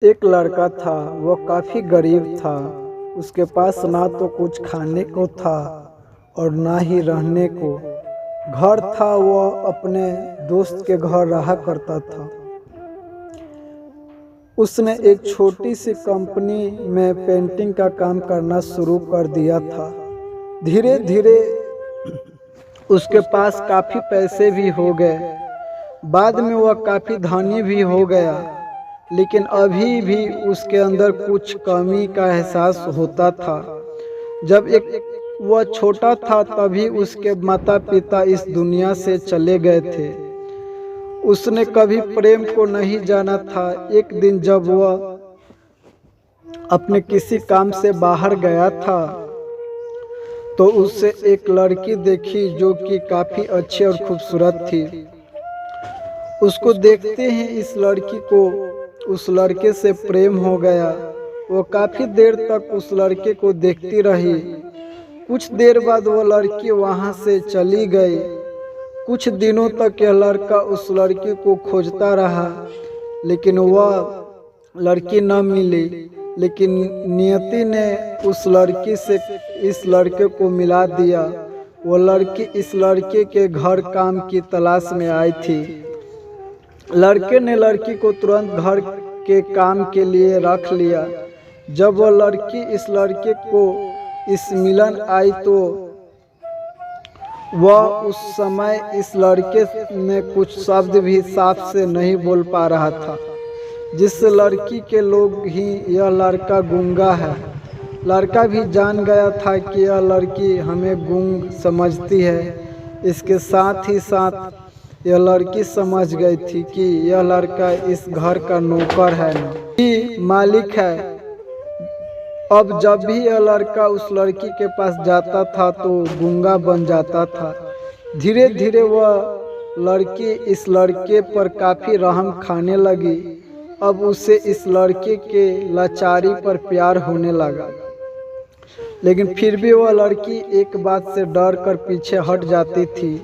एक लड़का था। वह काफ़ी गरीब था। उसके पास ना तो कुछ खाने को था और ना ही रहने को घर था। वह अपने दोस्त के घर रहा करता था। उसने एक छोटी सी कंपनी में पेंटिंग का काम करना शुरू कर दिया था। धीरे धीरे उसके पास काफ़ी पैसे भी हो गए। बाद में वह काफ़ी धनी भी हो गया, लेकिन अभी भी उसके अंदर कुछ कमी का एहसास होता था। जब वह छोटा था तभी उसके माता पिता इस दुनिया से चले गए थे। उसने कभी प्रेम को नहीं जाना था। एक दिन जब वह अपने किसी काम से बाहर गया था तो उससे एक लड़की देखी जो कि काफ़ी अच्छी और खूबसूरत थी। उसको देखते ही इस लड़की को उस लड़के से प्रेम हो गया। वो काफ़ी देर तक उस लड़के को देखती रही। कुछ देर बाद वो लड़की वहाँ से चली गई। कुछ दिनों तक यह लड़का उस लड़की को खोजता रहा, लेकिन वह लड़की न मिली। लेकिन नियति ने उस लड़की से इस लड़के को मिला दिया। वो लड़की इस लड़के के घर काम की तलाश में आई थी। लड़के ने लड़की को तुरंत घर के काम के लिए रख लिया। जब वह लड़की इस लड़के को इस मिलन आई तो वह उस समय इस लड़के में कुछ शब्द भी साफ से नहीं बोल पा रहा था, जिस लड़की के लोग ही यह लड़का गूंगा है। लड़का भी जान गया था कि यह लड़की हमें गूंग समझती है। इसके साथ ही साथ यह लड़की समझ गई थी कि यह लड़का इस घर का नौकर है, न कि मालिक है। अब जब भी यह लड़का उस लड़की के पास जाता था तो गूंगा बन जाता था। धीरे धीरे वह लड़की इस लड़के पर काफ़ी रहम खाने लगी। अब उसे इस लड़के के लाचारी पर प्यार होने लगा, लेकिन फिर भी वह लड़की एक बात से डर कर पीछे हट जाती थी।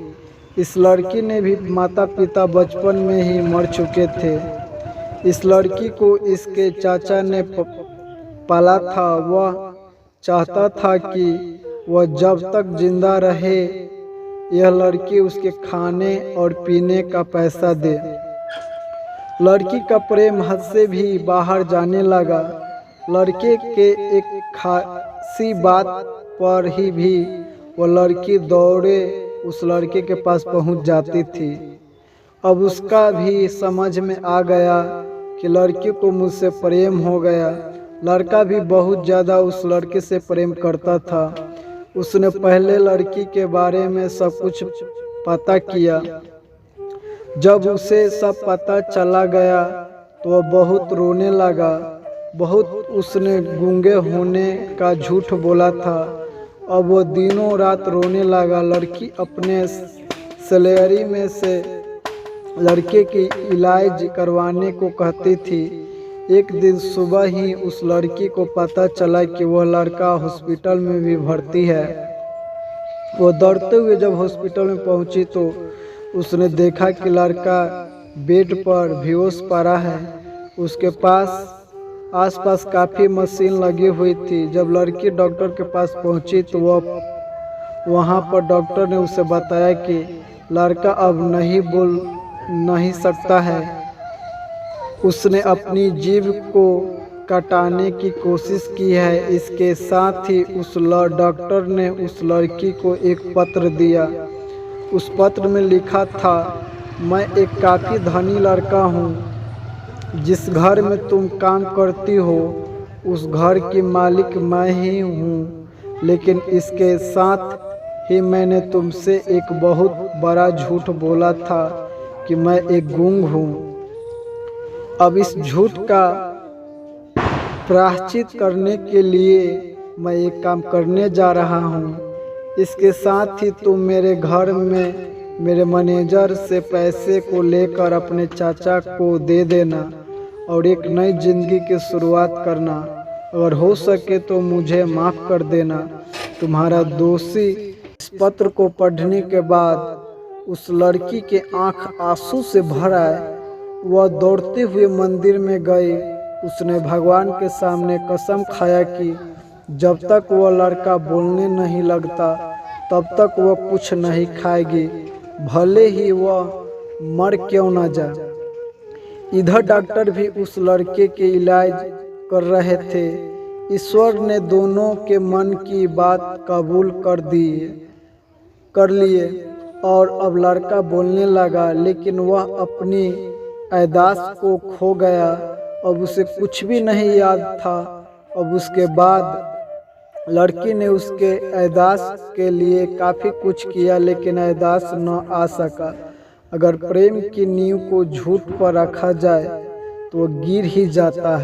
इस लड़की ने भी माता पिता बचपन में ही मर चुके थे। इस लड़की को इसके चाचा ने पाला था। वह चाहता था कि वह जब तक जिंदा रहे यह लड़की उसके खाने और पीने का पैसा दे। लड़की का प्रेम हद से भी बाहर जाने लगा। लड़के के एक खासी बात पर ही भी वह लड़की दौड़े उस लड़के के पास पहुंच जाती थी। अब उसका भी समझ में आ गया कि लड़की को मुझसे प्रेम हो गया। लड़का भी बहुत ज़्यादा उस लड़के से प्रेम करता था। उसने पहले लड़की के बारे में सब कुछ पता किया। जब उसे सब पता चला गया तो वह बहुत रोने लगा। बहुत उसने गूंगे होने का झूठ बोला था। अब वो दिनों रात रोने लगा। लड़की अपने सैलरी में से लड़के की इलाज करवाने को कहती थी। एक दिन सुबह ही उस लड़की को पता चला कि वह लड़का हॉस्पिटल में भी भर्ती है। वो दौड़ते हुए जब हॉस्पिटल में पहुंची तो उसने देखा कि लड़का बेड पर बेहोश पड़ा है। उसके पास आसपास काफ़ी मशीन लगी हुई थी। जब लड़की डॉक्टर के पास पहुंची तो वह वहां पर डॉक्टर ने उसे बताया कि लड़का अब बोल नहीं सकता है। उसने अपनी जीभ को काटने की कोशिश की है। इसके साथ ही उस डॉक्टर ने उस लड़की को एक पत्र दिया। उस पत्र में लिखा था, मैं एक काफ़ी धनी लड़का हूँ। जिस घर में तुम काम करती हो उस घर की मालिक मैं ही हूँ, लेकिन इसके साथ ही मैंने तुमसे एक बहुत बड़ा झूठ बोला था कि मैं एक गूंग हूँ। अब इस झूठ का प्रायश्चित करने के लिए मैं एक काम करने जा रहा हूँ। इसके साथ ही तुम मेरे घर में मेरे मैनेजर से पैसे को लेकर अपने चाचा को दे देना और एक नई जिंदगी की शुरुआत करना। अगर हो सके तो मुझे माफ़ कर देना, तुम्हारा दोषी। इस पत्र को पढ़ने के बाद उस लड़की के आंख आंसू से भर आए। वह दौड़ते हुए मंदिर में गई। उसने भगवान के सामने कसम खाया कि जब तक वह लड़का बोलने नहीं लगता तब तक वह कुछ नहीं खाएगी, भले ही वह मर क्यों न जाए। इधर डॉक्टर भी उस लड़के के इलाज कर रहे थे। ईश्वर ने दोनों के मन की बात कबूल कर लिए और अब लड़का बोलने लगा, लेकिन वह अपनी याददाश्त को खो गया। अब उसे कुछ भी नहीं याद था। अब उसके बाद लड़की ने उसके याददाश्त के लिए काफ़ी कुछ किया, लेकिन याददाश्त न आ सका। अगर प्रेम की नींव को झूठ पर रखा जाए तो वह गिर ही जाता है।